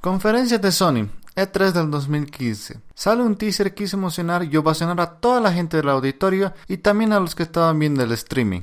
Conferencia de Sony, E3 del 2015. Sale un teaser que hizo emocionar y ovacionar a toda la gente del auditorio y también a los que estaban viendo el streaming.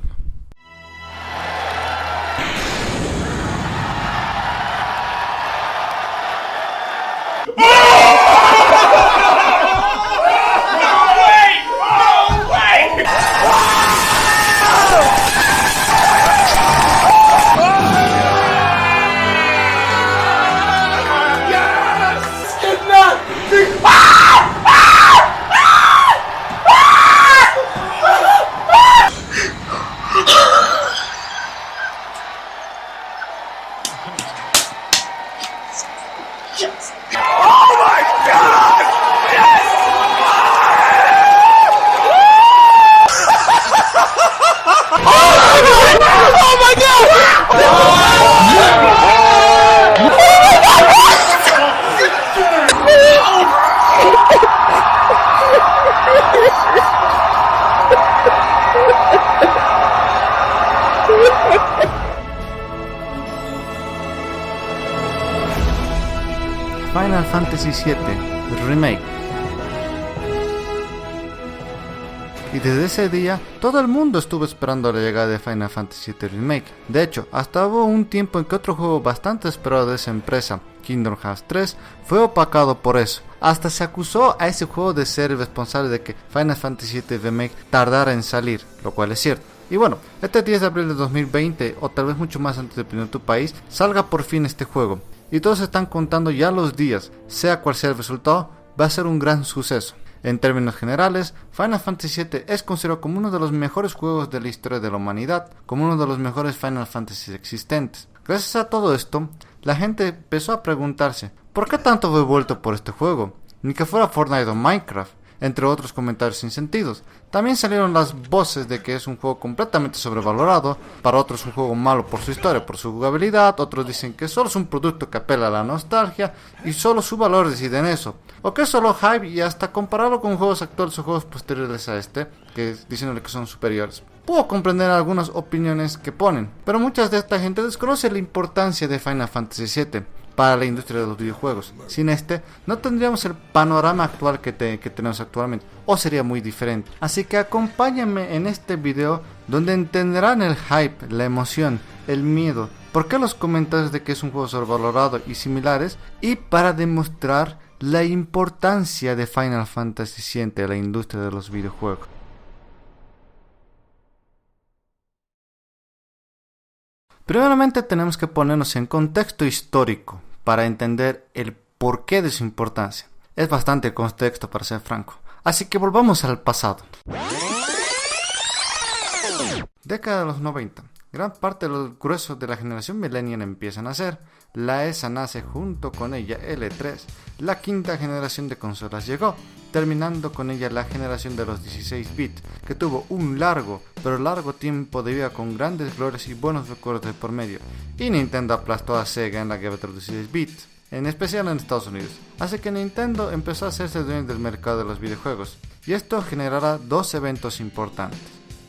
Final Fantasy VII Remake. Y desde ese día, todo el mundo estuvo esperando la llegada de Final Fantasy VII Remake. De hecho, hasta hubo un tiempo en que otro juego bastante esperado de esa empresa, Kingdom Hearts 3, fue opacado por eso. Hasta se acusó a ese juego de ser el responsable de que Final Fantasy VII Remake tardara en salir, lo cual es cierto. Y bueno, este 10 de abril de 2020, o tal vez mucho más antes de dependiendo de tu país, salga por fin este juego. Y todos están contando ya los días, sea cual sea el resultado, va a ser un gran suceso. En términos generales, Final Fantasy VII es considerado como uno de los mejores juegos de la historia de la humanidad, como uno de los mejores Final Fantasy existentes. Gracias a todo esto, la gente empezó a preguntarse, ¿por qué tanto fue vuelto por este juego? Ni que fuera Fortnite o Minecraft, entre otros comentarios sin sentidos. También salieron las voces de que es un juego completamente sobrevalorado, para otros un juego malo por su historia, por su jugabilidad, otros dicen que solo es un producto que apela a la nostalgia y solo su valor reside en eso, o que es solo hype y hasta compararlo con juegos actuales o juegos posteriores a este, que diciéndole que son superiores. Puedo comprender algunas opiniones que ponen, pero muchas de esta gente desconoce la importancia de Final Fantasy VII para la industria de los videojuegos. Sin este, no tendríamos el panorama actual que tenemos actualmente, o sería muy diferente. Así que acompáñenme en este video donde entenderán el hype, la emoción, el miedo, por qué los comentarios de que es un juego sobrevalorado y similares, y para demostrar la importancia de Final Fantasy VII a la industria de los videojuegos. Primeramente tenemos que ponernos en contexto histórico para entender el porqué de su importancia. Es bastante el contexto, para ser franco. Así que volvamos al pasado. Década de los 90. Gran parte de los gruesos de la generación millennial empiezan a nacer. La ESA nace junto con ella L3. La quinta generación de consolas llegó, terminando con ella la generación de los 16 bits, que tuvo un largo tiempo de vida con grandes glorias y buenos recuerdos de por medio. Y Nintendo aplastó a Sega en la guerra de los 16 bits, en especial en Estados Unidos. Así que Nintendo empezó a hacerse dueño del mercado de los videojuegos, y esto generará dos eventos importantes.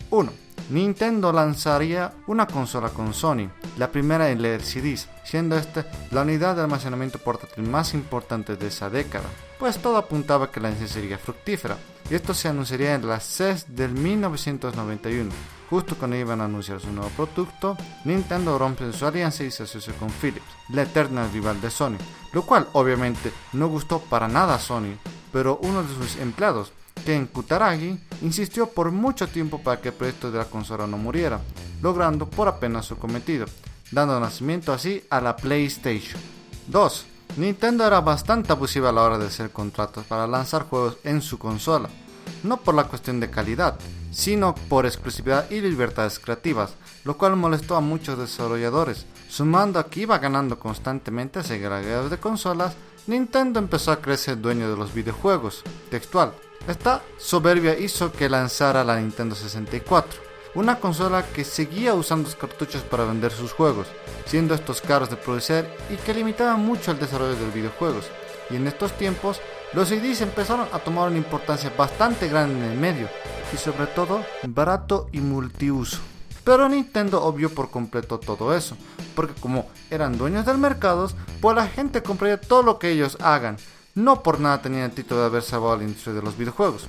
1. Nintendo lanzaría una consola con Sony, la primera en leer CDs, siendo esta la unidad de almacenamiento portátil más importante de esa década, pues todo apuntaba a que la licencia sería fructífera, y esto se anunciaría en la CES del 1991. Justo cuando iban a anunciar su nuevo producto, Nintendo rompe su alianza y se asocia con Philips, la eterna rival de Sony, lo cual obviamente no gustó para nada a Sony, pero uno de sus empleados, Ken Kutaragi, insistió por mucho tiempo para que el proyecto de la consola no muriera, logrando por apenas su cometido, dando nacimiento así a la PlayStation. 2. Nintendo era bastante abusiva a la hora de hacer contratos para lanzar juegos en su consola, no por la cuestión de calidad, sino por exclusividad y libertades creativas, lo cual molestó a muchos desarrolladores. Sumando a que iba ganando constantemente Sega la guerra de consolas, Nintendo empezó a crecer dueño de los videojuegos. Textual. Esta soberbia hizo que lanzara la Nintendo 64, una consola que seguía usando cartuchos para vender sus juegos, siendo estos caros de producir y que limitaban mucho el desarrollo de los videojuegos. Y en estos tiempos, los CDs empezaron a tomar una importancia bastante grande en el medio, y sobre todo barato y multiuso. Pero Nintendo obvió por completo todo eso, porque como eran dueños del mercado, pues la gente compraría todo lo que ellos hagan. No por nada tenían el título de haber salvado a la industria de los videojuegos.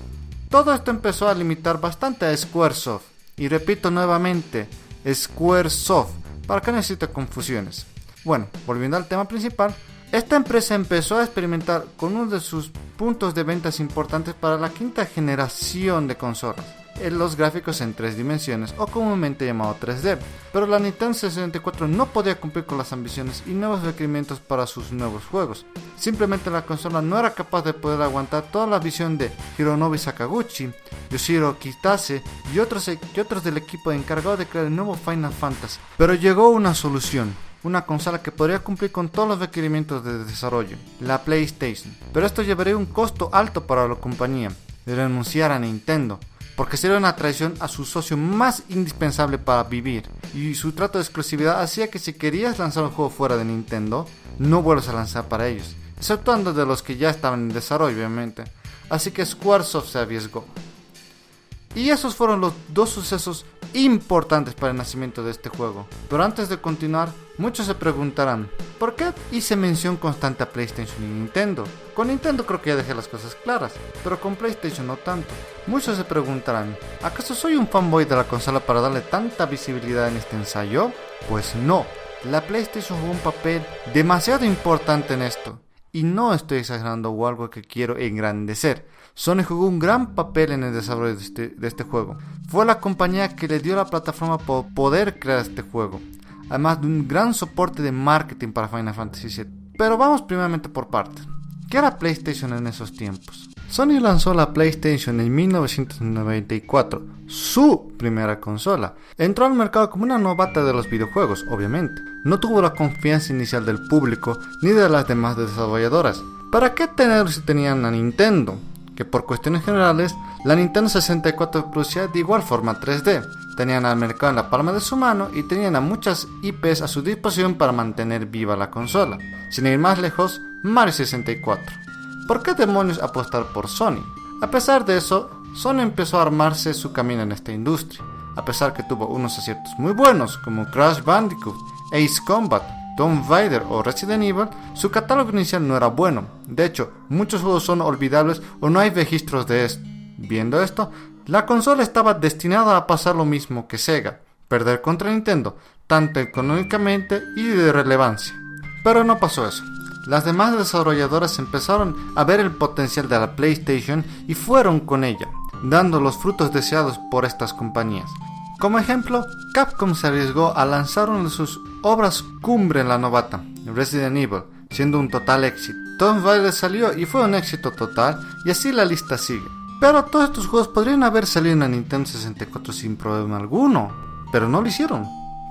Todo esto empezó a limitar bastante a Squaresoft. Y repito nuevamente, Squaresoft, para que no exista confusiones. Bueno, volviendo al tema principal, esta empresa empezó a experimentar con uno de sus puntos de ventas importantes para la quinta generación de consolas, los gráficos en 3 dimensiones o comúnmente llamado 3D, pero la Nintendo 64 no podía cumplir con las ambiciones y nuevos requerimientos para sus nuevos juegos. Simplemente la consola no era capaz de poder aguantar toda la visión de Hironobu Sakaguchi, Yoshiro Kitase y otros del equipo encargado de crear el nuevo Final Fantasy. Pero llegó una solución. Una consola que podría cumplir con todos los requerimientos de desarrollo, la PlayStation. Pero esto llevaría un costo alto para la compañía, de renunciar a Nintendo, porque sería una traición a su socio más indispensable para vivir, y su trato de exclusividad hacía que si querías lanzar un juego fuera de Nintendo, no vuelvas a lanzar para ellos, exceptuando de los que ya estaban en desarrollo obviamente, así que Squaresoft se arriesgó. Y esos fueron los dos sucesos importantes para el nacimiento de este juego. Pero antes de continuar, muchos se preguntarán, ¿por qué hice mención constante a PlayStation y Nintendo? Con Nintendo creo que ya dejé las cosas claras, pero con PlayStation no tanto. Muchos se preguntarán, ¿acaso soy un fanboy de la consola para darle tanta visibilidad en este ensayo? Pues no, la PlayStation jugó un papel demasiado importante en esto. Y no estoy exagerando o algo que quiero engrandecer. Sony jugó un gran papel en el desarrollo de este juego. Fue la compañía que le dio la plataforma para poder crear este juego, además de un gran soporte de marketing para Final Fantasy VII. Pero vamos primeramente por partes. ¿Qué era PlayStation en esos tiempos? Sony lanzó la PlayStation en 1994, su primera consola. Entró al mercado como una novata de los videojuegos, obviamente. No tuvo la confianza inicial del público ni de las demás desarrolladoras. ¿Para qué tenerlo si tenían a Nintendo? Que por cuestiones generales, la Nintendo 64 producía de igual forma 3D. Tenían al mercado en la palma de su mano y tenían a muchas IPs a su disposición para mantener viva la consola. Sin ir más lejos, Mario 64. ¿Por qué demonios apostar por Sony? A pesar de eso, Sony empezó a armarse su camino en esta industria. A pesar que tuvo unos aciertos muy buenos como Crash Bandicoot, Ace Combat, Tomb Raider o Resident Evil, su catálogo inicial no era bueno. De hecho, muchos juegos son olvidables o no hay registros de esto. Viendo esto, la consola estaba destinada a pasar lo mismo que Sega, perder contra Nintendo, tanto económicamente y de relevancia. Pero no pasó eso. Las demás desarrolladoras empezaron a ver el potencial de la PlayStation y fueron con ella, dando los frutos deseados por estas compañías. Como ejemplo, Capcom se arriesgó a lanzar una de sus obras cumbre en la novata, Resident Evil, siendo un total éxito. Tomb Raider salió y fue un éxito total, y así la lista sigue. Pero todos estos juegos podrían haber salido en la Nintendo 64 sin problema alguno, pero no lo hicieron.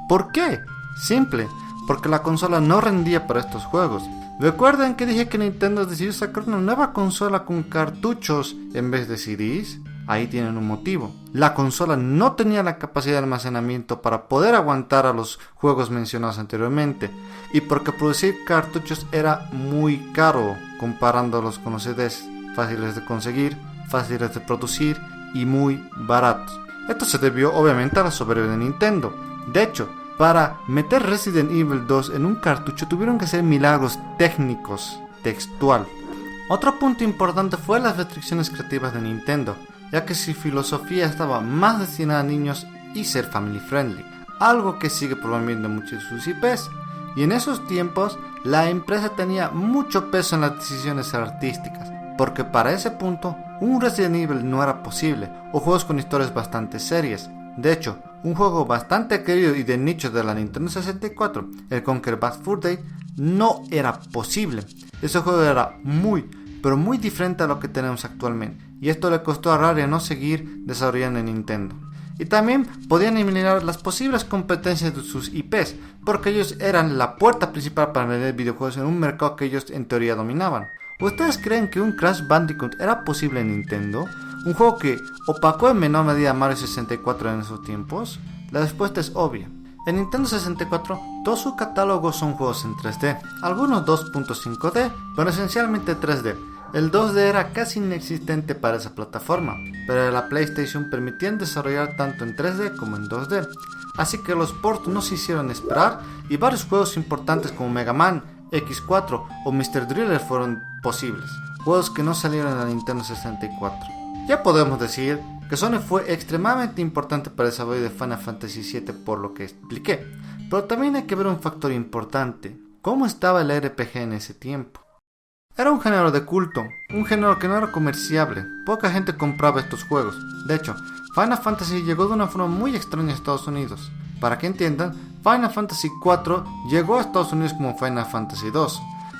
¿Por qué? Simple, porque la consola no rendía para estos juegos. ¿Recuerdan que dije que Nintendo decidió sacar una nueva consola con cartuchos en vez de CDs? Ahí tienen un motivo. La consola no tenía la capacidad de almacenamiento para poder aguantar a los juegos mencionados anteriormente, y porque producir cartuchos era muy caro comparándolos con los CDs, fáciles de conseguir, fáciles de producir y muy baratos. Esto se debió obviamente a la soberbia de Nintendo. De hecho, para meter Resident Evil 2 en un cartucho tuvieron que hacer milagros técnicos, textual. Otro punto importante fue las restricciones creativas de Nintendo, ya que su filosofía estaba más destinada a niños y ser family friendly, algo que sigue promoviendo muchos de sus IPs. Y en esos tiempos, la empresa tenía mucho peso en las decisiones artísticas, porque para ese punto, un Resident Evil no era posible, o juegos con historias bastante serias. De hecho, un juego bastante querido y de nicho de la Nintendo 64, el Conquer Bad Fur Day, no era posible. Ese juego era pero muy diferente a lo que tenemos actualmente, y esto le costó a Rare no seguir desarrollando en Nintendo. Y también podían eliminar las posibles competencias de sus IPs, porque ellos eran la puerta principal para vender videojuegos en un mercado que ellos en teoría dominaban. ¿Ustedes creen que un Crash Bandicoot era posible en Nintendo? ¿Un juego que opacó en menor medida a Mario 64 en esos tiempos? La respuesta es obvia. En Nintendo 64, todo su catálogo son juegos en 3D, algunos 2.5D, pero esencialmente 3D. El 2D era casi inexistente para esa plataforma, pero la PlayStation permitía desarrollar tanto en 3D como en 2D. así que los ports no se hicieron esperar y varios juegos importantes como Mega Man, X4 o Mr. Driller fueron posibles, juegos que no salieron en la Nintendo 64. Ya podemos decir que Sony fue extremadamente importante para el desarrollo de Final Fantasy VII por lo que expliqué, pero también hay que ver un factor importante: ¿cómo estaba el RPG en ese tiempo? Era un género de culto, un género que no era comerciable, poca gente compraba estos juegos. De hecho, Final Fantasy llegó de una forma muy extraña a Estados Unidos. Para que entiendan, Final Fantasy IV llegó a Estados Unidos como Final Fantasy II.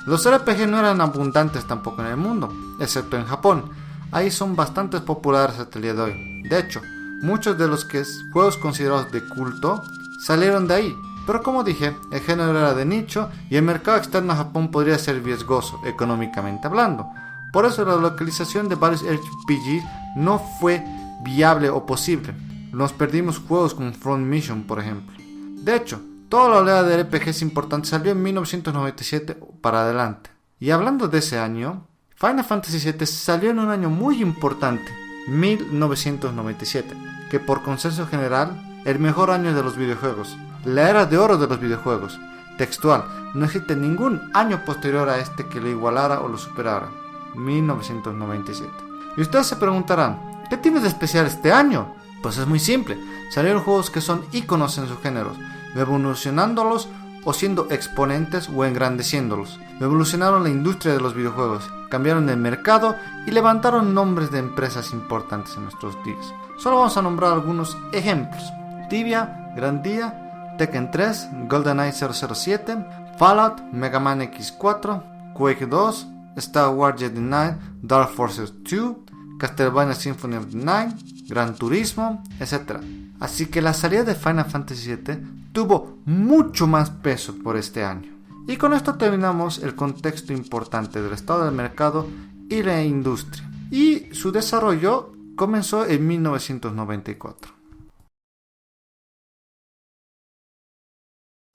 Los RPG no eran abundantes tampoco en el mundo, excepto en Japón. Ahí son bastante populares hasta el día de hoy. De hecho, muchos de los juegos considerados de culto salieron de ahí. Pero como dije, el género era de nicho y el mercado externo a Japón podría ser riesgoso, económicamente hablando. Por eso la localización de varios RPG no fue viable o posible. Nos perdimos juegos como Front Mission, por ejemplo. De hecho, toda la oleada de RPGs importantes salió en 1997 para adelante. Y hablando de ese año, Final Fantasy VII salió en un año muy importante, 1997, que por consenso general, el mejor año de los videojuegos. La era de oro de los videojuegos. Textual, no existe ningún año posterior a este que lo igualara o lo superara. 1997. Y ustedes se preguntarán, ¿qué tiene de especial este año? Pues es muy simple, salieron juegos que son íconos en sus géneros, revolucionándolos o siendo exponentes o engrandeciéndolos. Revolucionaron la industria de los videojuegos, cambiaron el mercado y levantaron nombres de empresas importantes en nuestros días. Solo vamos a nombrar algunos ejemplos: Tibia, Grandia, Tekken 3, GoldenEye 007, Fallout, Mega Man X4, Quake 2, Star Wars Jedi Knight, Dark Forces 2, Castlevania Symphony of the Night, Gran Turismo, etc. Así que la salida de Final Fantasy VII tuvo mucho más peso por este año. Y con esto terminamos el contexto importante del estado del mercado y la industria. Y su desarrollo comenzó en 1994.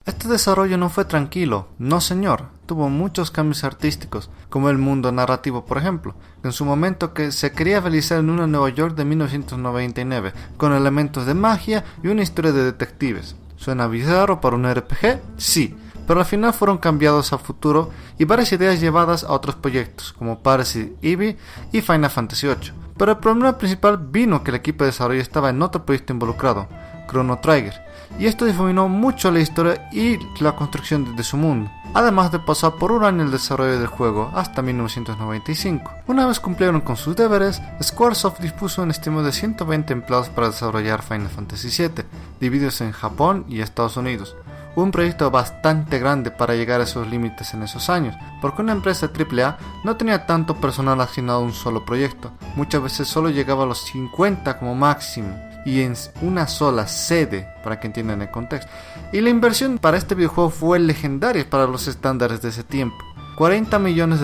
Este desarrollo no fue tranquilo, no señor, tuvo muchos cambios artísticos, como el mundo narrativo por ejemplo, que en su momento que se quería realizar en una Nueva York de 1999, con elementos de magia y una historia de detectives. ¿Suena bizarro para un RPG? Sí, pero al final fueron cambiados a futuro y varias ideas llevadas a otros proyectos, como Parasite Eve y Final Fantasy VIII. Pero el problema principal vino que el equipo de desarrollo estaba en otro proyecto involucrado, Chrono Trigger, y esto difuminó mucho la historia y la construcción de su mundo, además de pasar por un año el desarrollo del juego hasta 1995. Una vez cumplieron con sus deberes, Squaresoft dispuso un estimado de 120 empleados para desarrollar Final Fantasy VII, divididos en Japón y Estados Unidos. Un proyecto bastante grande para llegar a esos límites en esos años, porque una empresa AAA no tenía tanto personal asignado a un solo proyecto, muchas veces solo llegaba a los 50 como máximo, y en una sola sede, para que entiendan el contexto. Y la inversión para este videojuego fue legendaria para los estándares de ese tiempo, $40 millones,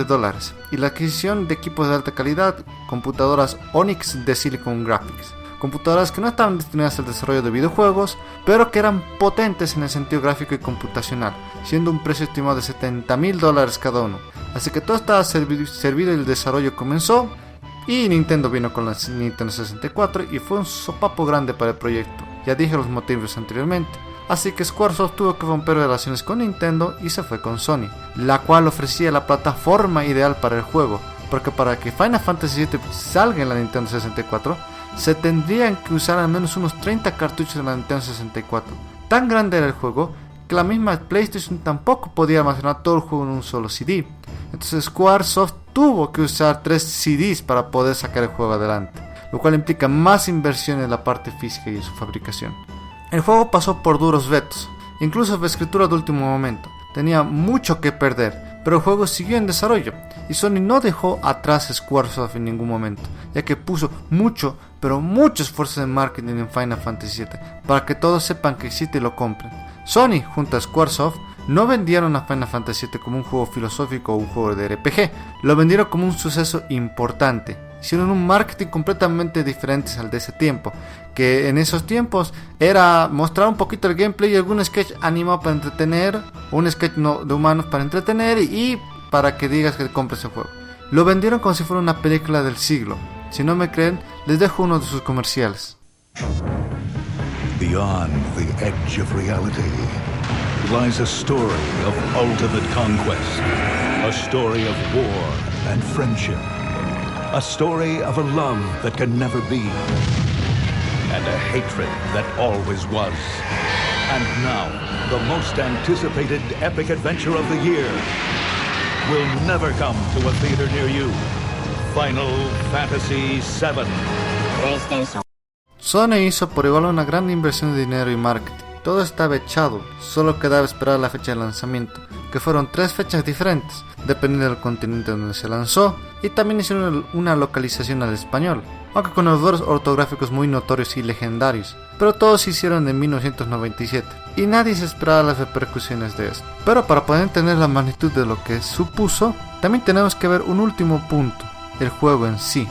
y la adquisición de equipos de alta calidad, computadoras Onyx de Silicon Graphics, computadoras que no estaban destinadas al desarrollo de videojuegos, pero que eran potentes en el sentido gráfico y computacional, siendo un precio estimado de $70,000 cada uno. Así que todo estaba servido y el desarrollo comenzó, y Nintendo vino con la Nintendo 64 y fue un sopapo grande para el proyecto. Ya dije los motivos anteriormente. Así que Squaresoft tuvo que romper relaciones con Nintendo y se fue con Sony, la cual ofrecía la plataforma ideal para el juego, porque para que Final Fantasy VII salga en la Nintendo 64, se tendrían que usar al menos unos 30 cartuchos de la Nintendo 64. Tan grande era el juego que la misma PlayStation tampoco podía almacenar todo el juego en un solo CD. Entonces Squaresoft tuvo que usar 3 CDs para poder sacar el juego adelante, lo cual implica más inversión en la parte física y en su fabricación. El juego pasó por duros retos, incluso fue escritura de último momento. Tenía mucho que perder, pero el juego siguió en desarrollo y Sony no dejó atrás a Squaresoft en ningún momento, ya que puso mucho, pero mucho esfuerzo en marketing en Final Fantasy VII para que todos sepan que existe y lo compren. Sony junto a Squaresoft no vendieron a Final Fantasy VII como un juego filosófico o un juego de RPG, lo vendieron como un suceso importante. Hicieron un marketing completamente diferente al de ese tiempo, que en esos tiempos era mostrar un poquito el gameplay y algún sketch animado para entretener, o un sketch de humanos para entretener y para que digas que compres el juego. Lo vendieron como si fuera una película del siglo. Si no me creen, les dejo uno de sus comerciales. The Beyond the edge of reality lies a story of ultimate conquest, a story of war and friendship, a story of a love that can never be, and a hatred that always was. And now, the most anticipated epic adventure of the year will never come to a theater near you. Final Fantasy VII. PlayStation. Sony hizo por igual una gran inversión de dinero y marketing. Todo estaba echado, solo quedaba esperar la fecha de lanzamiento, que fueron 3 fechas diferentes, dependiendo del continente donde se lanzó, y también hicieron una localización al español, aunque con errores ortográficos muy notorios y legendarios, pero todos se hicieron en 1997, y nadie se esperaba las repercusiones de esto. Pero para poder entender la magnitud de lo que supuso, también tenemos que ver un último punto, el juego en sí.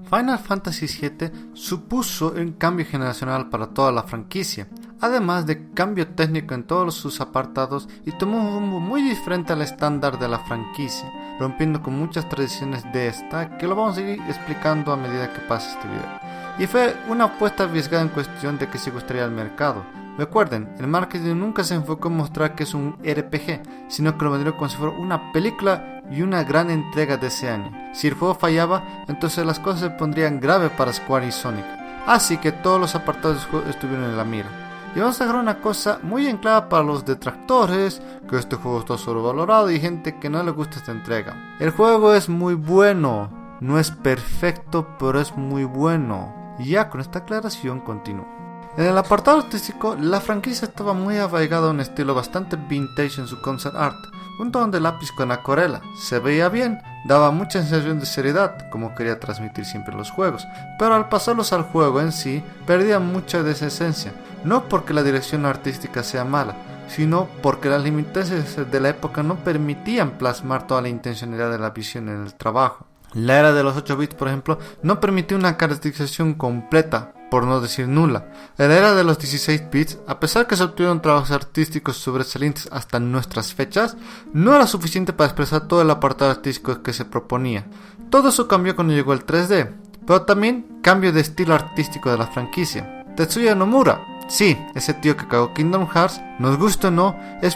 Final Fantasy VII supuso un cambio generacional para toda la franquicia, además de cambio técnico en todos sus apartados, y tomó un rumbo muy diferente al estándar de la franquicia, rompiendo con muchas tradiciones de esta, que lo vamos a ir explicando a medida que pase este video. Y fue una apuesta arriesgada en cuestión de que se gustaría al mercado. Recuerden, el marketing nunca se enfocó en mostrar que es un RPG, sino que lo vendieron como si fuera una película y una gran entrega de ese año. Si el juego fallaba, entonces las cosas se pondrían grave para Square y Sonic. Así que todos los apartados del juego estuvieron en la mira. Y vamos a dejar una cosa muy en claro para los detractores, que este juego está sobrevalorado y gente que no le gusta esta entrega. El juego es muy bueno, no es perfecto, pero es muy bueno. Y ya con esta aclaración continúo. En el apartado artístico, la franquicia estaba muy arraigada a un estilo bastante vintage en su concept art, un tono de lápiz con acuarela. Se veía bien, daba mucha sensación de seriedad, como quería transmitir siempre los juegos, pero al pasarlos al juego en sí, perdían mucha de esa esencia, no porque la dirección artística sea mala, sino porque las limitaciones de la época no permitían plasmar toda la intencionalidad de la visión en el trabajo. La era de los 8 bits, por ejemplo, no permitió una caracterización completa, por no decir nula. En la era de los 16 bits, a pesar que se obtuvieron trabajos artísticos sobresalientes hasta nuestras fechas, no era suficiente para expresar todo el apartado artístico que se proponía. Todo eso cambió cuando llegó el 3D, pero también cambio de estilo artístico de la franquicia. Tetsuya Nomura, sí, ese tío que cagó Kingdom Hearts, nos gusta o no, es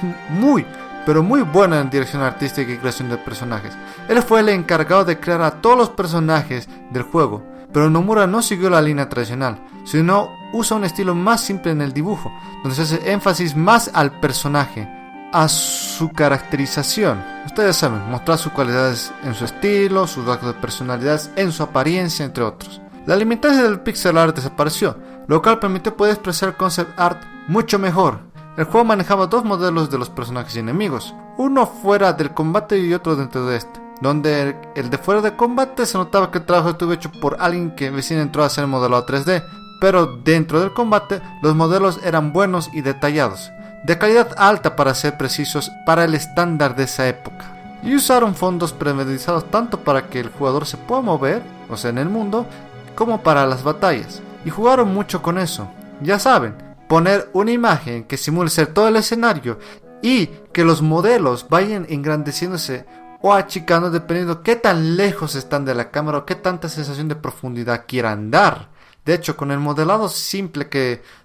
pero muy bueno en dirección artística y creación de personajes. Él fue el encargado de crear a todos los personajes del juego, pero Nomura no siguió la línea tradicional, sino usa un estilo más simple en el dibujo, donde se hace énfasis más al personaje, a su caracterización. Ustedes saben, mostrar sus cualidades en su estilo, sus rasgos de personalidad, en su apariencia, entre otros. La limitancia del pixel art desapareció, lo cual permitió poder expresar concept art mucho mejor. El juego manejaba 2 modelos de los personajes y enemigos, uno fuera del combate y otro dentro de este, donde el de fuera de combate se notaba que el trabajo estuvo hecho por alguien que recién entró a hacer modelado 3D, pero dentro del combate los modelos eran buenos y detallados, de calidad alta para ser precisos para el estándar de esa época. Y usaron fondos premeditados tanto para que el jugador se pueda mover, o sea en el mundo, como para las batallas, y jugaron mucho con eso. Ya saben, poner una imagen que simule ser todo el escenario y que los modelos vayan engrandeciéndose o achicando dependiendo qué tan lejos están de la cámara o qué tanta sensación de profundidad quieran dar. De hecho, con el modelado simple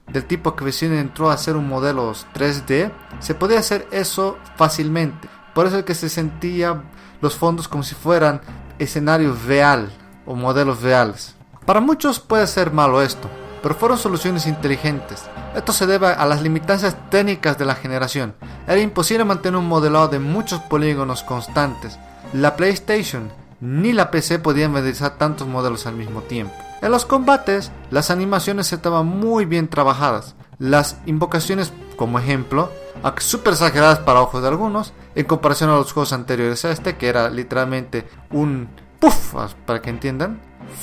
del tipo que recién entró a hacer un modelo 3D, se podía hacer eso fácilmente. Por eso es que se sentía los fondos como si fueran escenarios real o modelos reales. Para muchos puede ser malo esto, pero fueron soluciones inteligentes. Esto se debe a las limitancias técnicas de la generación. Era imposible mantener un modelado de muchos polígonos constantes. La PlayStation ni la PC podían realizar tantos modelos al mismo tiempo. En los combates, las animaciones estaban muy bien trabajadas. Las invocaciones, como ejemplo, súper exageradas para ojos de algunos, en comparación a los juegos anteriores a este, que era literalmente un puff, para que entiendan,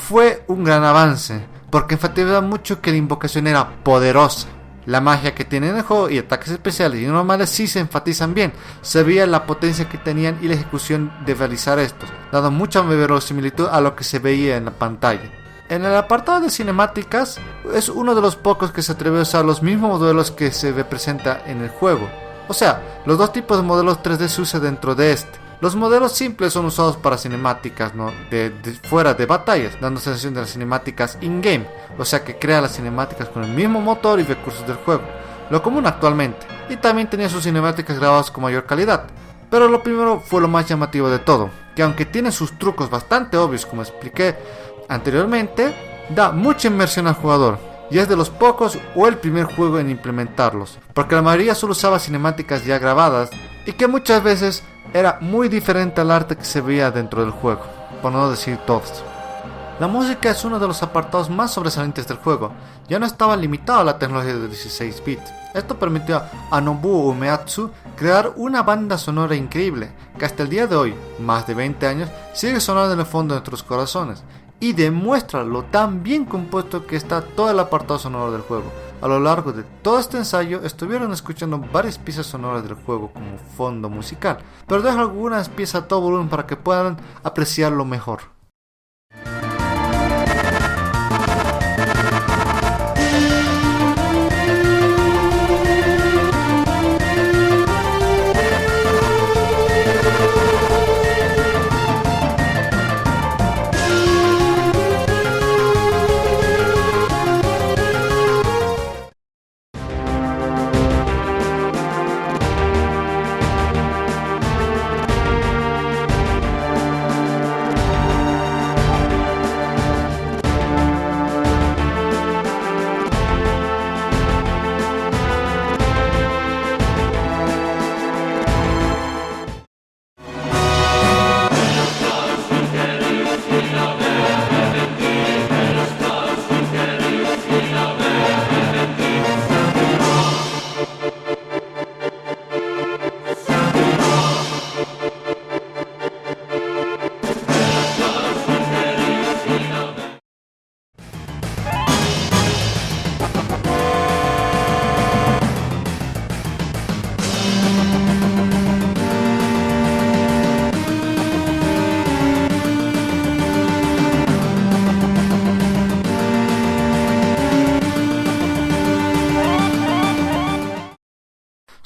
fue un gran avance, porque enfatizaba mucho que la invocación era poderosa. La magia que tienen el juego y ataques especiales y normales sí se enfatizan bien. Se veía la potencia que tenían y la ejecución de realizar estos, dando mucha verosimilitud a lo que se veía en la pantalla. En el apartado de cinemáticas, es uno de los pocos que se atreve a usar los mismos modelos que se representa en el juego. O sea, los 2 tipos de modelos 3D se usan dentro de este. Los modelos simples son usados para cinemáticas, ¿no? fuera de batallas, dando sensación de las cinemáticas in-game, o sea que crea las cinemáticas con el mismo motor y recursos del juego, lo común actualmente, y también tenía sus cinemáticas grabadas con mayor calidad. Pero lo primero fue lo más llamativo de todo, que aunque tiene sus trucos bastante obvios como expliqué anteriormente, da mucha inmersión al jugador, y es de los pocos o el primer juego en implementarlos, porque la mayoría solo usaba cinemáticas ya grabadas, y que muchas veces era muy diferente al arte que se veía dentro del juego, por no decir todos. La música es uno de los apartados más sobresalientes del juego, ya no estaba limitado a la tecnología de 16 bits. Esto permitió a Nobuo Uematsu crear una banda sonora increíble, que hasta el día de hoy, más de 20 años, sigue sonando en el fondo de nuestros corazones, y demuestra lo tan bien compuesto que está todo el apartado sonoro del juego. A lo largo de todo este ensayo estuvieron escuchando varias piezas sonoras del juego como fondo musical, pero dejo algunas piezas a todo volumen para que puedan apreciarlo mejor.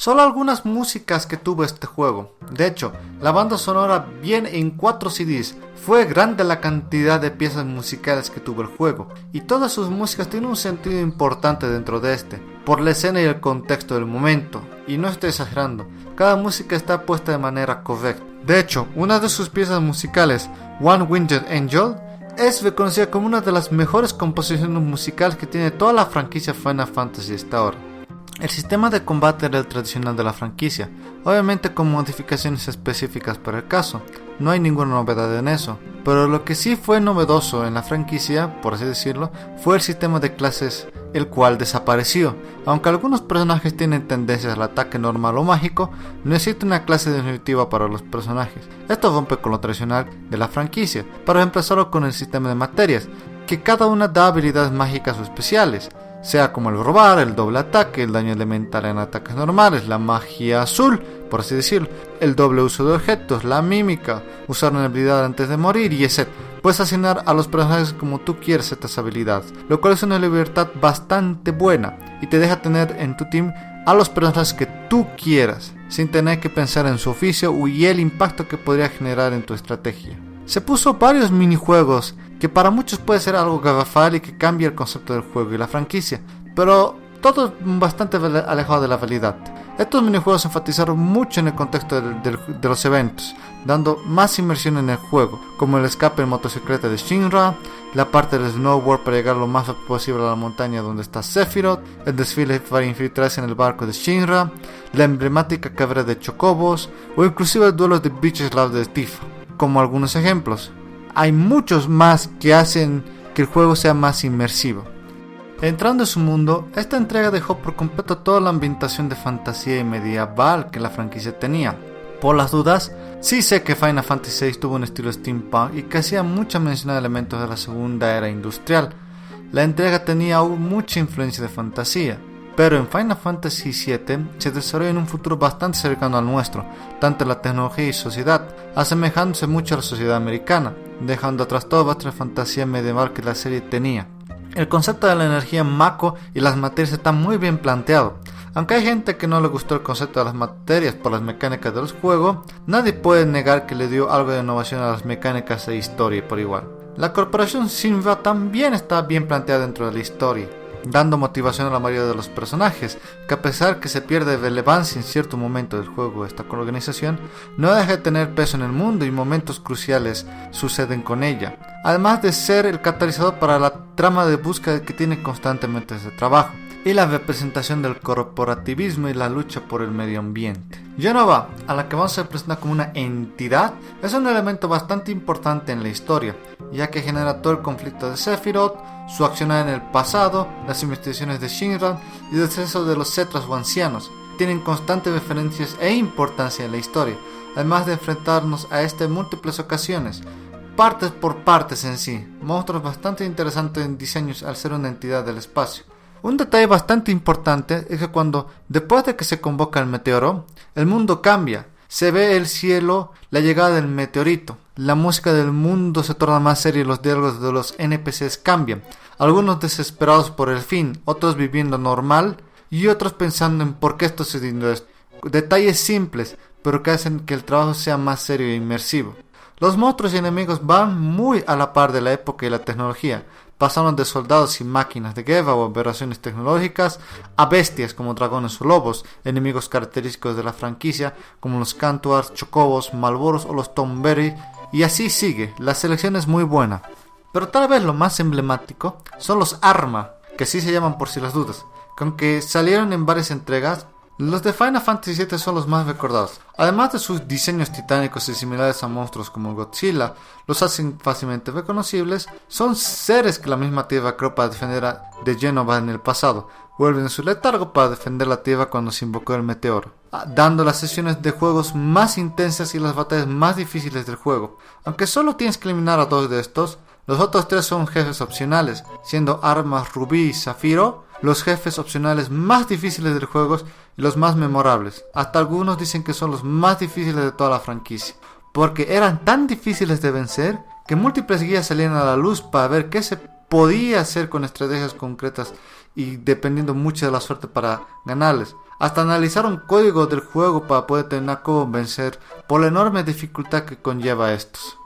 Solo algunas músicas que tuvo este juego. De hecho, la banda sonora viene en 4 CDs. Fue grande la cantidad de piezas musicales que tuvo el juego, y todas sus músicas tienen un sentido importante dentro de este, por la escena y el contexto del momento, y no estoy exagerando, cada música está puesta de manera correcta. De hecho, una de sus piezas musicales, One Winged Angel, es reconocida como una de las mejores composiciones musicales que tiene toda la franquicia Final Fantasy hasta ahora. El sistema de combate era el tradicional de la franquicia, obviamente con modificaciones específicas para el caso, no hay ninguna novedad en eso, pero lo que sí fue novedoso en la franquicia, por así decirlo, fue el sistema de clases, el cual desapareció. Aunque algunos personajes tienen tendencias al ataque normal o mágico, no existe una clase definitiva para los personajes. Esto rompe con lo tradicional de la franquicia, para reemplazarlo con el sistema de materias, que cada una da habilidades mágicas o especiales, sea como el robar, el doble ataque, el daño elemental en ataques normales, la magia azul, por así decirlo, el doble uso de objetos, la mímica, usar una habilidad antes de morir y etc. Puedes asignar a los personajes como tú quieres estas habilidades, lo cual es una libertad bastante buena y te deja tener en tu team a los personajes que tú quieras, sin tener que pensar en su oficio y el impacto que podría generar en tu estrategia. Se puso varios minijuegos que para muchos puede ser algo garrafal y que cambia el concepto del juego y la franquicia, pero todo bastante alejado de la realidad. Estos minijuegos enfatizaron mucho en el contexto de los eventos, dando más inmersión en el juego, como el escape en motocicleta de Shinra, la parte del snowboard para llegar lo más rápido posible a la montaña donde está Sephiroth, el desfile para infiltrarse en el barco de Shinra, la emblemática carrera de Chocobos, o inclusive el duelo de Beach Slab de Tifa, como algunos ejemplos. Hay muchos más que hacen que el juego sea más inmersivo. Entrando en su mundo, esta entrega dejó por completo toda la ambientación de fantasía y medieval que la franquicia tenía. Por las dudas, sí sé que Final Fantasy VI tuvo un estilo steampunk y que hacía mucha mención a elementos de la segunda era industrial. La entrega tenía aún mucha influencia de fantasía, pero en Final Fantasy VII se desarrolla en un futuro bastante cercano al nuestro, tanto en la tecnología y sociedad, asemejándose mucho a la sociedad americana, dejando atrás toda otra fantasía medieval que la serie tenía. El concepto de la energía Mako y las materias está muy bien planteado, Aunque hay gente que no le gustó el concepto de las materias por las mecánicas del juego, nadie puede negar que le dio algo de innovación a las mecánicas e historia por igual. La corporación Shinra también está bien planteada dentro de la historia, dando motivación a la mayoría de los personajes, que a pesar que se pierde relevancia en cierto momento del juego esta organización, no deja de tener peso en el mundo y momentos cruciales suceden con ella, además de ser el catalizador para la trama de búsqueda que tiene constantemente ese trabajo, y la representación del corporativismo y la lucha por el medio ambiente. Jenova, a la que vamos a presentar como una entidad, es un elemento bastante importante en la historia, ya que genera todo el conflicto de Sephiroth, su accionar en el pasado, las investigaciones de Shinra y el deceso de los Cetras o ancianos. Tienen constantes referencias e importancia en la historia, además de enfrentarnos a este en múltiples ocasiones, partes por partes en sí, monstruos bastante interesantes en diseños al ser una entidad del espacio. Un detalle bastante importante es que después de que se convoca el meteoro, el mundo cambia. Se ve el cielo, la llegada del meteorito. La música del mundo se torna más seria y los diálogos de los NPCs cambian. Algunos desesperados por el fin, otros viviendo normal y otros pensando en por qué está sucediendo esto. Detalles simples, pero que hacen que el trabajo sea más serio e inmersivo. Los monstruos y enemigos van muy a la par de la época y la tecnología. Pasaron de soldados y máquinas de guerra o operaciones tecnológicas a bestias como dragones o lobos, enemigos característicos de la franquicia como los Cantuars, Chocobos, Malboros o los Tomberry, y así sigue. La selección es muy buena. Pero tal vez lo más emblemático son los Arma, que así se llaman por si las dudas, que aunque salieron en varias entregas, los de Final Fantasy VII son los más recordados. Además de sus diseños titánicos y similares a monstruos como Godzilla, los hacen fácilmente reconocibles, son seres que la misma Tierra creó para defender de Jenova en el pasado. Vuelven en su letargo para defender la Tierra cuando se invocó el meteoro, dando las sesiones de juegos más intensas y las batallas más difíciles del juego. Aunque solo tienes que eliminar a 2 de estos, los otros 3 son jefes opcionales, siendo Arma, Rubí y Zafiro los jefes opcionales más difíciles del juego y los más memorables. Hasta algunos dicen que son los más difíciles de toda la franquicia, porque eran tan difíciles de vencer que múltiples guías salían a la luz para ver qué se podía hacer con estrategias concretas y dependiendo mucho de la suerte para ganarles. Hasta analizaron códigos del juego para poder determinar cómo vencer por la enorme dificultad que conlleva estos.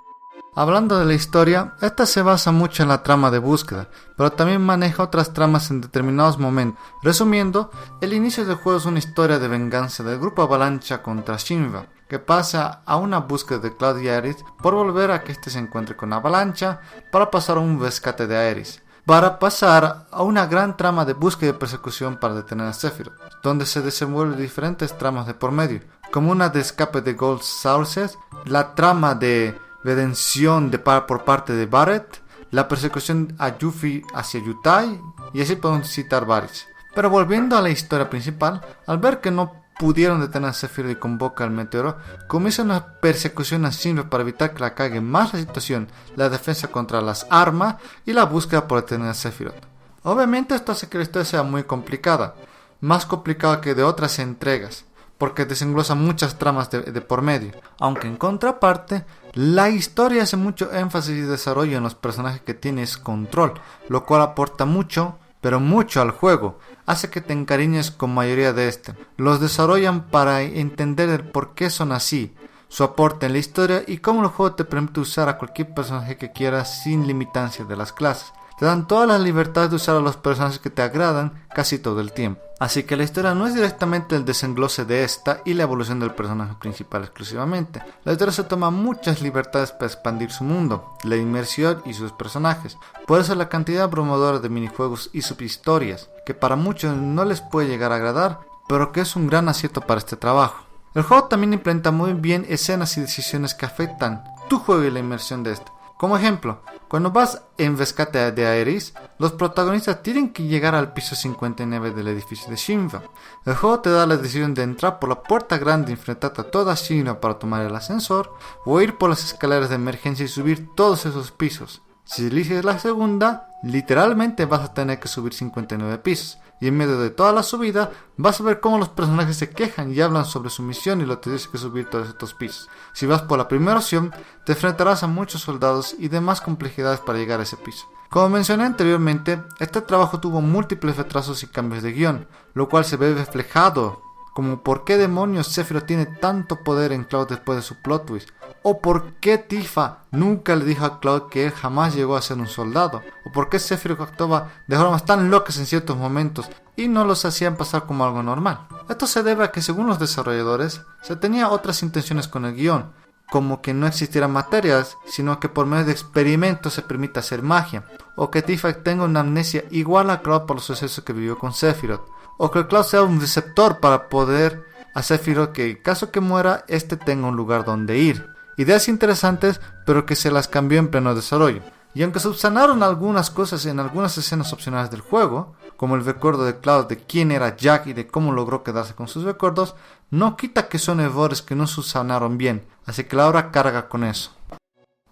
Hablando de la historia, esta se basa mucho en la trama de búsqueda, pero también maneja otras tramas en determinados momentos. Resumiendo, el inicio del juego es una historia de venganza del grupo Avalancha contra Shinra, que pasa a una búsqueda de Cloud y Aerith por volver a que este se encuentre con Avalancha para pasar a un rescate de Aerith, para pasar a una gran trama de búsqueda y persecución para detener a Sephiroth, donde se desenvuelven diferentes tramas de por medio, como una de escape de Gold Sources, la trama de redención por parte de Barret, la persecución a Yuffie hacia Yutai, y así podemos citar varios. Pero volviendo a la historia principal, al ver que no pudieron detener a Sephiroth y convoca al meteoro, comienza una persecución a Shinra para evitar que la cague más la situación, la defensa contra las armas y la búsqueda por detener a Sephiroth. Obviamente esto hace que la historia sea muy complicada, más complicada que de otras entregas, porque desenglosa muchas tramas de por medio, aunque en contraparte, la historia hace mucho énfasis y desarrollo en los personajes que tienes control, lo cual aporta mucho, pero mucho al juego, hace que te encariñes con mayoría de este. Los desarrollan para entender el por qué son así, su aporte en la historia y cómo el juego te permite usar a cualquier personaje que quieras sin limitancia de las clases. Te dan toda la libertad de usar a los personajes que te agradan casi todo el tiempo. Así que la historia no es directamente el desenglose de esta y la evolución del personaje principal exclusivamente. La historia se toma muchas libertades para expandir su mundo, la inmersión y sus personajes. Por eso la cantidad abrumadora de minijuegos y subhistorias, que para muchos no les puede llegar a agradar, pero que es un gran acierto para este trabajo. El juego también implementa muy bien escenas y decisiones que afectan tu juego y la inmersión de este. Como ejemplo, cuando vas en rescate de Aerith, los protagonistas tienen que llegar al piso 59 del edificio de Shinra. El juego te da la decisión de entrar por la puerta grande y enfrentarte a toda Shinra para tomar el ascensor, o ir por las escaleras de emergencia y subir todos esos pisos. Si eliges la segunda, literalmente vas a tener que subir 59 pisos. Y en medio de toda la subida, vas a ver cómo los personajes se quejan y hablan sobre su misión y lo que tienes que subir todos estos pisos. Si vas por la primera opción, te enfrentarás a muchos soldados y demás complejidades para llegar a ese piso. Como mencioné anteriormente, este trabajo tuvo múltiples retrasos y cambios de guión, lo cual se ve reflejado como por qué demonios Sephiroth tiene tanto poder en Cloud después de su plot twist, o por qué Tifa nunca le dijo a Cloud que él jamás llegó a ser un soldado, o por qué Sephiroth actuaba de formas tan locas en ciertos momentos y no los hacían pasar como algo normal. Esto se debe a que según los desarrolladores se tenía otras intenciones con el guión, como que no existieran materias, sino que por medio de experimentos se permita hacer magia, o que Tifa tenga una amnesia igual a Cloud por los sucesos que vivió con Sephiroth, o que Cloud sea un receptor para poder a Sephiroth que en caso que muera, este tenga un lugar donde ir. Ideas interesantes, pero que se las cambió en pleno desarrollo. Y aunque subsanaron algunas cosas en algunas escenas opcionales del juego, como el recuerdo de Cloud de quién era Jack y de cómo logró quedarse con sus recuerdos, no quita que son errores que no subsanaron bien, así que la obra carga con eso.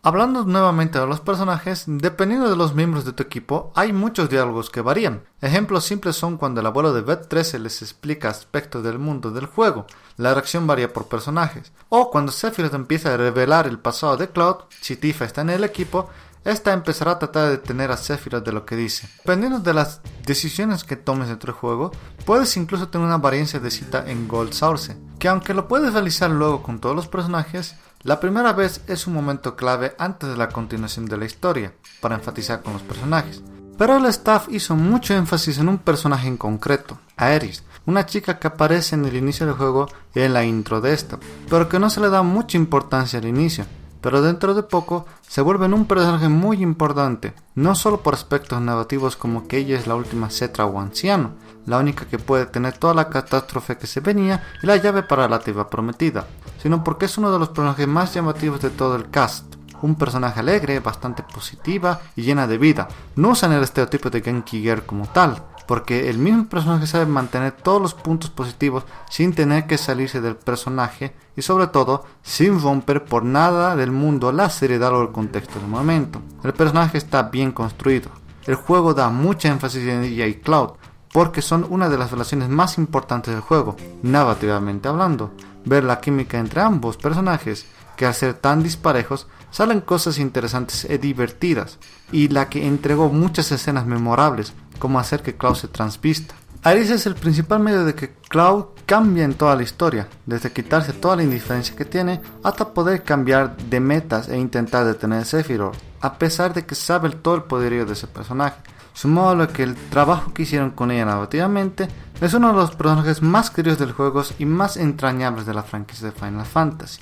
Hablando nuevamente de los personajes, dependiendo de los miembros de tu equipo, hay muchos diálogos que varían. Ejemplos simples son cuando el abuelo de Beth 13 les explica aspectos del mundo del juego, la reacción varía por personajes. O cuando Sephiroth empieza a revelar el pasado de Cloud, si Tifa está en el equipo, esta empezará a tratar de detener a Sephiroth de lo que dice. Dependiendo de las decisiones que tomes dentro del juego, puedes incluso tener una variancia de cita en Gold Source, que aunque lo puedes realizar luego con todos los personajes, la primera vez es un momento clave antes de la continuación de la historia, para enfatizar con los personajes. Pero el staff hizo mucho énfasis en un personaje en concreto, Aeris, una chica que aparece en el inicio del juego y en la intro de esta, pero que no se le da mucha importancia al inicio. Pero dentro de poco se vuelve en un personaje muy importante, no solo por aspectos narrativos como que ella es la última Cetra o anciano, la única que puede tener toda la catástrofe que se venía y la llave para la Tierra prometida, sino porque es uno de los personajes más llamativos de todo el cast. Un personaje alegre, bastante positiva y llena de vida. No usan el estereotipo de Genki Girl como tal, porque el mismo personaje sabe mantener todos los puntos positivos sin tener que salirse del personaje y sobre todo sin romper por nada del mundo la seriedad o el contexto del momento. El personaje está bien construido. El juego da mucha énfasis en ella y Cloud, porque son una de las relaciones más importantes del juego, narrativamente hablando. Ver la química entre ambos personajes, que al ser tan disparejos, salen cosas interesantes y divertidas, y la que entregó muchas escenas memorables, como hacer que Cloud se transvista. Aeris es el principal medio de que Cloud cambie en toda la historia, desde quitarse toda la indiferencia que tiene, hasta poder cambiar de metas e intentar detener a Sephiroth, a pesar de que sabe todo el poderío de ese personaje. Sumado a lo que el trabajo que hicieron con ella narrativamente, es uno de los personajes más queridos del juego y más entrañables de la franquicia de Final Fantasy.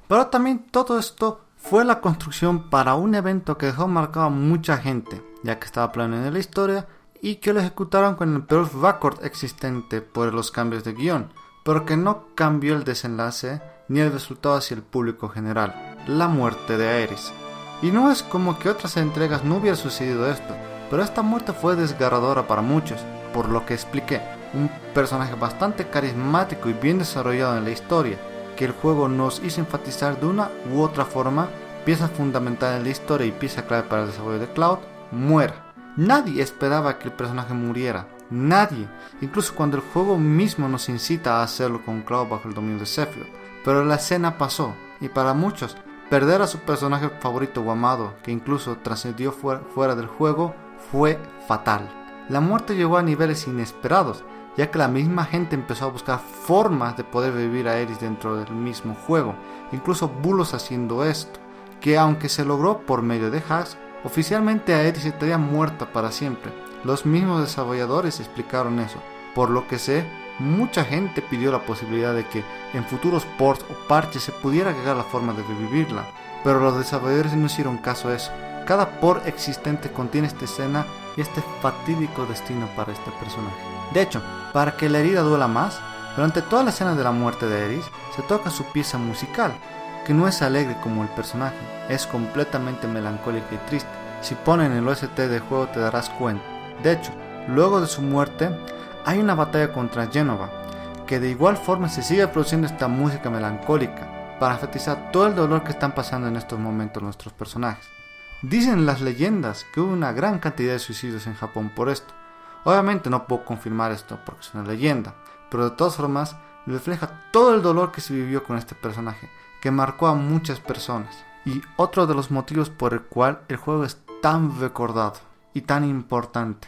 Pero también todo esto fue la construcción para un evento que dejó marcado a mucha gente, ya que estaba planeado en la historia y que lo ejecutaron con el peor récord existente por los cambios de guión, pero que no cambió el desenlace ni el resultado hacia el público general, la muerte de Aeris. Y no es como que otras entregas no hubiera sucedido esto, pero esta muerte fue desgarradora para muchos, por lo que expliqué, un personaje bastante carismático y bien desarrollado en la historia, que el juego nos hizo enfatizar de una u otra forma, pieza fundamental en la historia y pieza clave para el desarrollo de Cloud, muera. Nadie esperaba que el personaje muriera, nadie, incluso cuando el juego mismo nos incita a hacerlo con Cloud bajo el dominio de Sephiroth. Pero la escena pasó, y para muchos, perder a su personaje favorito o amado, que incluso trascendió fuera del juego, fue fatal. La muerte llegó a niveles inesperados, ya que la misma gente empezó a buscar formas de poder vivir a Aeris dentro del mismo juego, incluso bulos haciendo esto, que aunque se logró por medio de hacks, oficialmente Aeris estaría muerta para siempre. Los mismos desarrolladores explicaron eso, por lo que sé, mucha gente pidió la posibilidad de que en futuros ports o parches se pudiera agregar la forma de revivirla, pero los desarrolladores no hicieron caso a eso. Cada port existente contiene esta escena y este fatídico destino para este personaje. De hecho, para que la herida duela más, durante toda la escena de la muerte de Aeris se toca su pieza musical, que no es alegre como el personaje, es completamente melancólica y triste. Si ponen el OST del juego te darás cuenta. De hecho, luego de su muerte, hay una batalla contra Jenova, que de igual forma se sigue produciendo esta música melancólica, para enfatizar todo el dolor que están pasando en estos momentos nuestros personajes. Dicen las leyendas que hubo una gran cantidad de suicidios en Japón por esto. Obviamente no puedo confirmar esto porque es una leyenda, pero de todas formas refleja todo el dolor que se vivió con este personaje, que marcó a muchas personas. Y otro de los motivos por el cual el juego es tan recordado. y tan importante.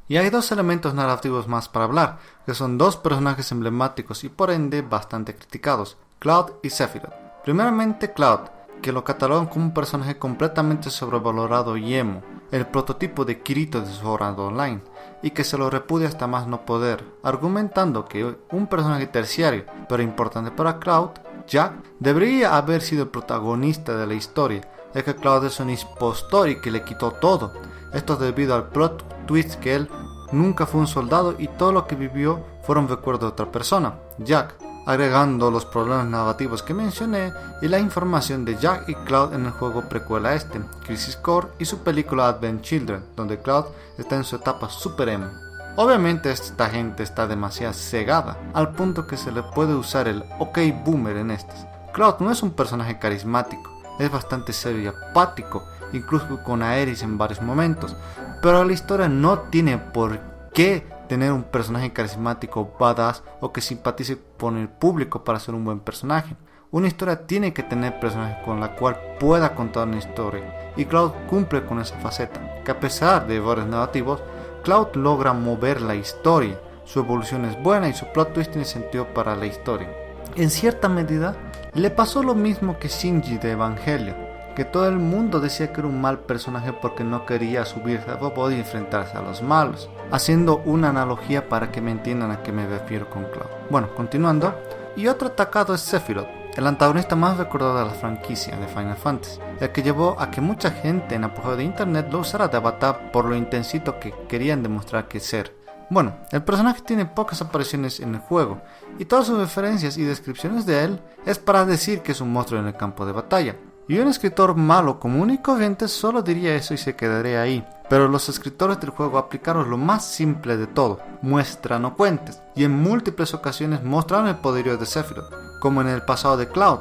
Y hay dos elementos narrativos más para hablar, que son dos personajes emblemáticos y por ende bastante criticados, Cloud y Sephiroth. Primeramente Cloud, que lo catalogan como un personaje completamente sobrevalorado y emo, el prototipo de Kirito de Sword Art Online, y que se lo repudia hasta más no poder, argumentando que un personaje terciario, pero importante para Cloud, Jack, debería haber sido el protagonista de la historia, ya que Cloud es un impostor y que le quitó todo. Esto debido al plot twist que él nunca fue un soldado y todo lo que vivió fueron recuerdos de otra persona, Jack, agregando los problemas narrativos que mencioné y la información de Jack y Cloud en el juego precuela a este, Crisis Core, y su película Advent Children, donde Cloud está en su etapa super emo. Obviamente esta gente está demasiado cegada, al punto que se le puede usar el OK Boomer en estas. Cloud no es un personaje carismático, es bastante serio y apático, incluso con Aeris en varios momentos, pero la historia no tiene por qué tener un personaje carismático, badass o que simpatice con el público para ser un buen personaje. Una historia tiene que tener personajes con la cual pueda contar una historia, y Cloud cumple con esa faceta, que a pesar de errores narrativos, Cloud logra mover la historia, su evolución es buena y su plot twist tiene sentido para la historia. En cierta medida, le pasó lo mismo que Shinji de Evangelion, que todo el mundo decía que era un mal personaje porque no quería subirse al robot y enfrentarse a los malos, haciendo una analogía para que me entiendan a qué me refiero con Cloud. Bueno, continuando, y otro atacado es Sephiroth, el antagonista más recordado de la franquicia de Final Fantasy, el que llevó a que mucha gente en apogeo de internet lo usara de avatar por lo intensito que querían demostrar que ser. Bueno, el personaje tiene pocas apariciones en el juego, y todas sus referencias y descripciones de él es para decir que es un monstruo en el campo de batalla. Y un escritor malo, común y corriente solo diría eso y se quedaría ahí. Pero los escritores del juego aplicaron lo más simple de todo, muestra no cuentes, y en múltiples ocasiones mostraron el poderío de Sephiroth, como en el pasado de Cloud,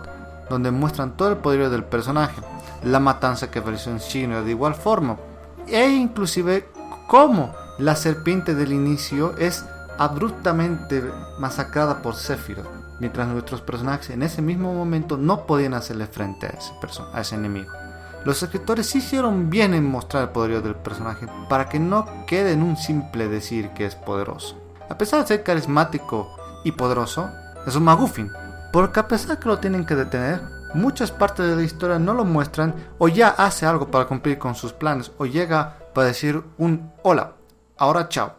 donde muestran todo el poderío del personaje, la matanza que realizó en Shinnok de igual forma, e inclusive cómo la serpiente del inicio es abruptamente masacrada por Sephiroth, mientras nuestros personajes en ese mismo momento no podían hacerle frente a ese enemigo. Los escritores hicieron bien en mostrar el poderío del personaje para que no quede en un simple decir que es poderoso. A pesar de ser carismático y poderoso, es un MacGuffin, porque a pesar que lo tienen que detener, muchas partes de la historia no lo muestran o ya hace algo para cumplir con sus planes o llega para decir un hola, ahora chao,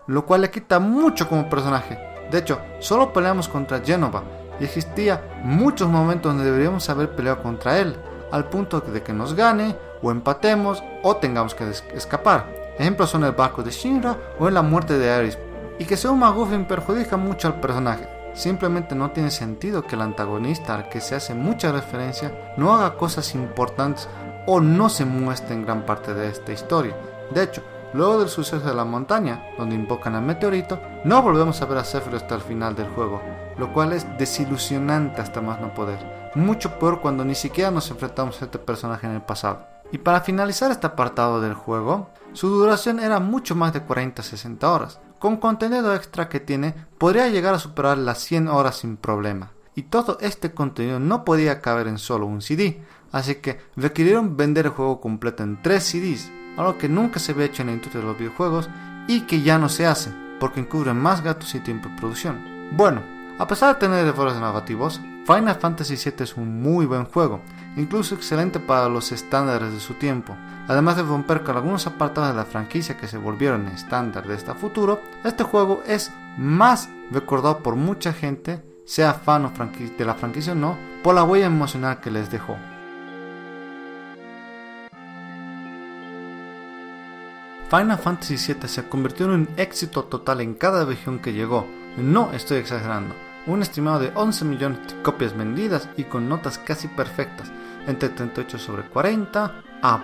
lo cual le quita mucho como personaje. De hecho, solo peleamos contra Jenova y existía muchos momentos donde deberíamos haber peleado contra él, al punto de que nos gane, o empatemos, o tengamos que escapar. Ejemplos son el barco de Shinra o en la muerte de Aeris. Y que sea un MacGuffin perjudica mucho al personaje. Simplemente no tiene sentido que el antagonista al que se hace mucha referencia no haga cosas importantes o no se muestre en gran parte de esta historia. De hecho, luego del suceso de la montaña, donde invocan al meteorito, no volvemos a ver a Sephiroth hasta el final del juego, lo cual es desilusionante hasta más no poder. Mucho peor cuando ni siquiera nos enfrentamos a este personaje en el pasado. Y para finalizar este apartado del juego, su duración era mucho más de 40-60 horas. Con contenido extra que tiene, podría llegar a superar las 100 horas sin problema. Y todo este contenido no podía caber en solo un CD, así que requirieron vender el juego completo en 3 CDs, algo que nunca se había hecho en la industria de los videojuegos y que ya no se hace, porque encubre más gastos y tiempo de producción. Bueno, a pesar de tener errores narrativos, Final Fantasy VII es un muy buen juego, incluso excelente para los estándares de su tiempo. Además de romper con algunos apartados de la franquicia que se volvieron estándar de este futuro, este juego es más recordado por mucha gente, sea fan o de la franquicia o no, por la huella emocional que les dejó. Final Fantasy VII se convirtió en un éxito total en cada región que llegó, no estoy exagerando. Un estimado de 11 millones de copias vendidas y con notas casi perfectas, entre 38/40, A+,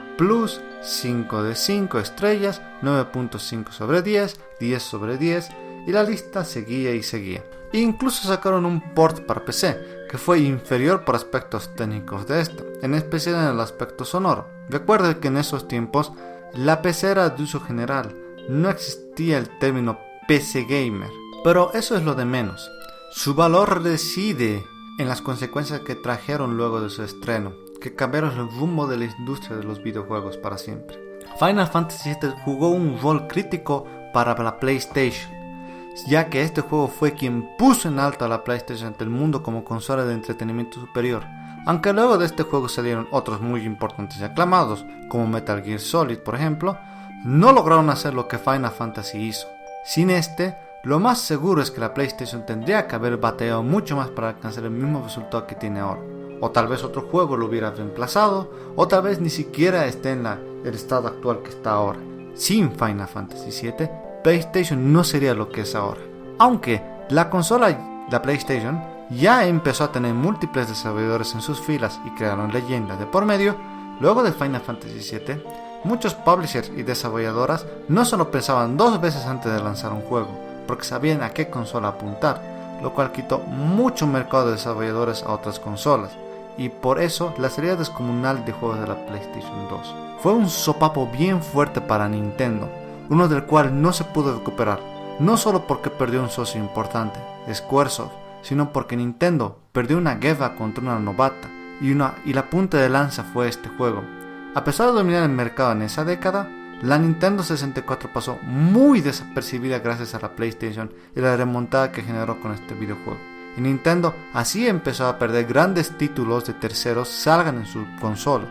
5 de 5 estrellas, 9.5/10, 10/10, y la lista seguía y seguía. e incluso sacaron un port para PC, que fue inferior por aspectos técnicos de esta, en especial en el aspecto sonoro. Recuerde que en esos tiempos la PC era de uso general, no existía el término PC gamer, pero eso es lo de menos. Su valor reside en las consecuencias que trajeron luego de su estreno, que cambiaron el rumbo de la industria de los videojuegos para siempre. Final Fantasy VII jugó un rol crítico para la PlayStation, ya que este juego fue quien puso en alto a la PlayStation ante el mundo como consola de entretenimiento superior. Aunque luego de este juego salieron otros muy importantes y aclamados, como Metal Gear Solid por ejemplo, no lograron hacer lo que Final Fantasy hizo. Sin este, lo más seguro es que la PlayStation tendría que haber batallado mucho más para alcanzar el mismo resultado que tiene ahora. O tal vez otro juego lo hubiera reemplazado, o tal vez ni siquiera esté en el estado actual que está ahora. Sin Final Fantasy VII, PlayStation no sería lo que es ahora. Aunque la consola, la PlayStation, ya empezó a tener múltiples desarrolladores en sus filas y crearon leyendas de por medio, luego de Final Fantasy VII, muchos publishers y desarrolladoras no solo pensaban dos veces antes de lanzar un juego, porque sabían a qué consola apuntar, lo cual quitó mucho mercado de desarrolladores a otras consolas, y por eso la salida descomunal de juegos de la PlayStation 2 fue un sopapo bien fuerte para Nintendo, uno del cual no se pudo recuperar, no solo porque perdió un socio importante, Squaresoft, sino porque Nintendo perdió una guerra contra una novata, y la punta de lanza fue este juego. A pesar de dominar el mercado en esa década, la Nintendo 64 pasó muy desapercibida gracias a la PlayStation y la remontada que generó con este videojuego. Y Nintendo así empezó a perder grandes títulos de terceros salgan en su consola,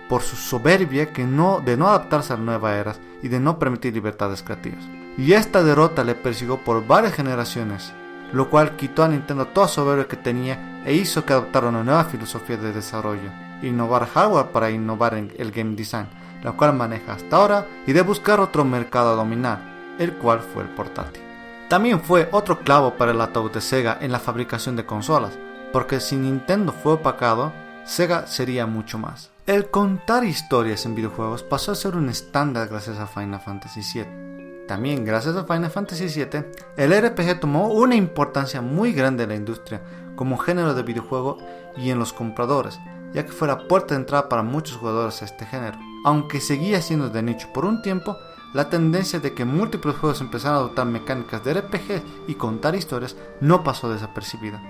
por su soberbia de no adaptarse a nuevas eras y de no permitir libertades creativas. Y esta derrota le persiguió por varias generaciones, lo cual quitó a Nintendo toda soberbia que tenía e hizo que adoptara una nueva filosofía de desarrollo, innovar hardware para innovar en el game design, la cual maneja hasta ahora, y de buscar otro mercado a dominar, el cual fue el portátil. También fue otro clavo para el ataúd de Sega en la fabricación de consolas, porque si Nintendo fue opacado, Sega sería mucho más. El contar historias en videojuegos pasó a ser un estándar gracias a Final Fantasy VII. También gracias a Final Fantasy VII, el RPG tomó una importancia muy grande en la industria como género de videojuego y en los compradores, ya que fue la puerta de entrada para muchos jugadores a este género. Aunque seguía siendo de nicho por un tiempo, la tendencia de que múltiples juegos empezaran a adoptar mecánicas de RPG y contar historias no pasó desapercibida.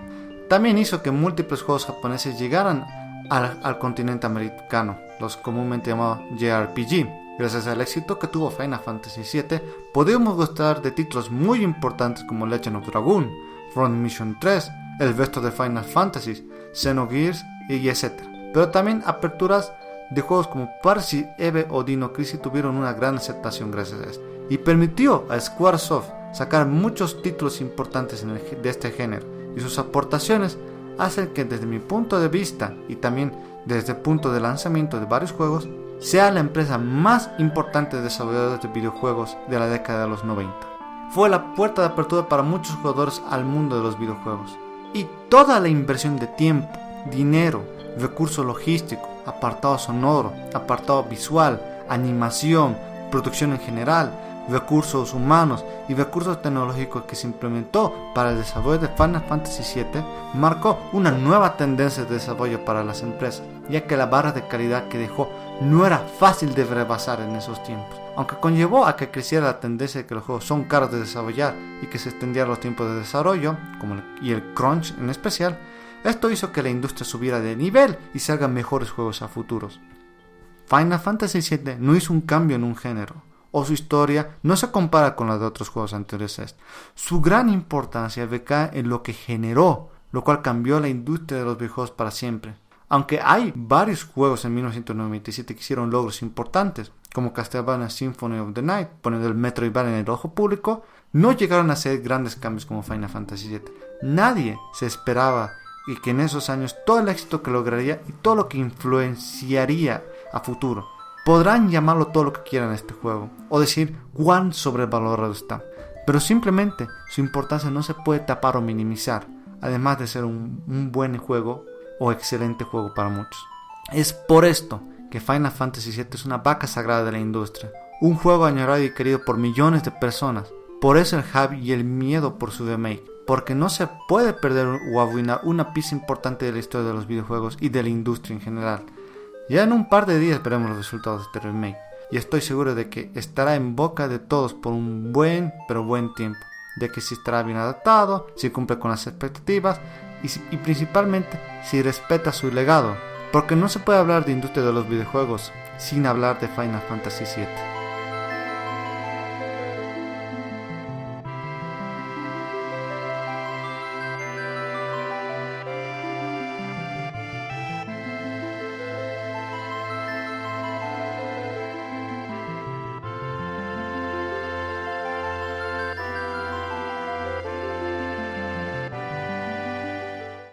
También hizo que múltiples juegos japoneses llegaran al continente americano, los comúnmente llamados JRPG. Gracias al éxito que tuvo Final Fantasy VII, podemos gustar de títulos muy importantes como Legend of Dragoon, Front Mission 3, el resto de Final Fantasy, Xenogears y etc. Pero también aperturas de juegos como Parsi, Eve o Dino Crisis tuvieron una gran aceptación gracias a esto, y permitió a Squaresoft sacar muchos títulos importantes de este género, y sus aportaciones hacen que desde mi punto de vista y también desde el punto de lanzamiento de varios juegos, sea la empresa más importante de desarrolladores de videojuegos de la década de los 90. Fue la puerta de apertura para muchos jugadores al mundo de los videojuegos, y toda la inversión de tiempo, dinero, recurso logístico, apartado sonoro, apartado visual, animación, producción en general, recursos humanos y recursos tecnológicos que se implementó para el desarrollo de Final Fantasy VII marcó una nueva tendencia de desarrollo para las empresas, ya que la barra de calidad que dejó no era fácil de rebasar en esos tiempos, aunque conllevó a que creciera la tendencia de que los juegos son caros de desarrollar y que se extendieran los tiempos de desarrollo, y el crunch en especial. Esto hizo que la industria subiera de nivel y salgan mejores juegos a futuros. Final Fantasy VII no hizo un cambio en un género, o su historia no se compara con la de otros juegos anteriores a este. Su gran importancia recae en lo que generó, lo cual cambió la industria de los videojuegos para siempre. Aunque hay varios juegos en 1997 que hicieron logros importantes, como Castlevania Symphony of the Night, poniendo el Metroidvania en el ojo público, no llegaron a hacer grandes cambios como Final Fantasy VII. Nadie se esperaba y que en esos años todo el éxito que lograría y todo lo que influenciaría a futuro. Podrán llamarlo todo lo que quieran a este juego, o decir cuán sobrevalorado está, pero simplemente su importancia no se puede tapar o minimizar, además de ser un buen juego o excelente juego para muchos. Es por esto que Final Fantasy VII es una vaca sagrada de la industria, un juego añorado y querido por millones de personas. Por eso el hype y el miedo por su remake, porque no se puede perder o arruinar una pieza importante de la historia de los videojuegos y de la industria en general. Ya en un par de días veremos los resultados de este remake, y estoy seguro de que estará en boca de todos por un buen tiempo, de que si estará bien adaptado, si cumple con las expectativas y principalmente si respeta su legado, porque no se puede hablar de industria de los videojuegos sin hablar de Final Fantasy VII.